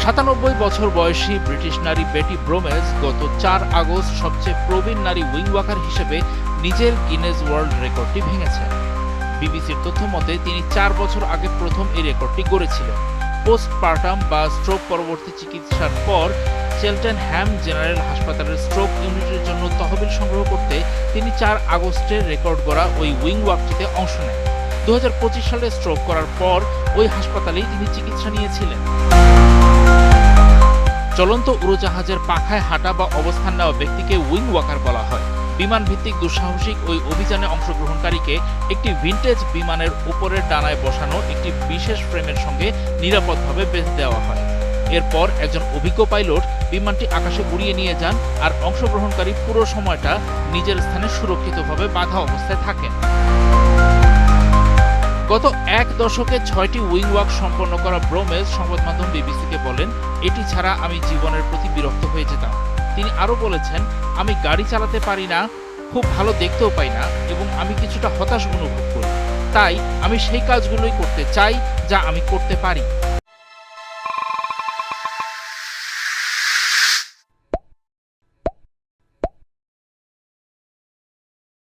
৯৭ বছর বয়সী ব্রিটিশ নারী বেটি ব্রোমেজ গত ৪ আগস্ট সবচেয়ে প্রবীণ নারী উইং ওয়াকার হিসেবে নিজের গিনেস ওয়ার্ল্ড রেকর্ডটি ভেঙেছেন। বিবিসির তথ্য মতে তিনি ৪ বছর আগে প্রথম এই রেকর্ডটি গড়েছিলেন। পোস্টপার্টাম বা স্ট্রোক পরবর্তী চিকিৎসার পর চেলটেনহ্যাম জেনারেল হাসপাতালের স্ট্রোক ইউনিটের জন্য তহবিল সংগ্রহ করতে তিনি ৪ আগস্টের রেকর্ড গড়া ওই উইং ওয়াকটিতে অংশ নেন। ২০২৫ সালে স্ট্রোক করার পর ওই হাসপাতালেই তিনি চিকিৎসা নিয়েছিলেন। চলন্ত উড়োজাহাজের পাখায় হাঁটা বা অবস্থান নেওয়া ব্যক্তিকে উইং ওয়াকার বলা হয়। বিমান ভিত্তিক দুঃসাহসিক ওই অভিযানে অংশগ্রহণকারীকে একটি ভিন্টেজ বিমানের উপরের ডানায় বসানো একটি বিশেষ ফ্রেমের সঙ্গে নিরাপদভাবে বেঁধে দেওয়া হয়। এরপর একজন অভিজ্ঞ পাইলট বিমানটি আকাশে উড়িয়ে নিয়ে যান আর অংশগ্রহণকারী পুরো সময়টা নিজের স্থানে সুরক্ষিতভাবে বাঁধা অবস্থায় থাকেন। গত এক দশকে ৬টি উইং ওয়াক সম্পন্ন করা ব্রোমেজ সংবাদ মাধ্যম বিবিসিকে বলেন, এটি ছাড়া আমি জীবনের প্রতি বিরক্ত হয়ে যেতাম। তিনি আরও বলেছেন, আমি গাড়ি চালাতে পারি না, খুব ভালো দেখতেও পাই না এবং আমি কিছুটা হতাশ অনুভব করি। তাই আমি সেই কাজগুলোই করতে চাই যা আমি করতে পারি।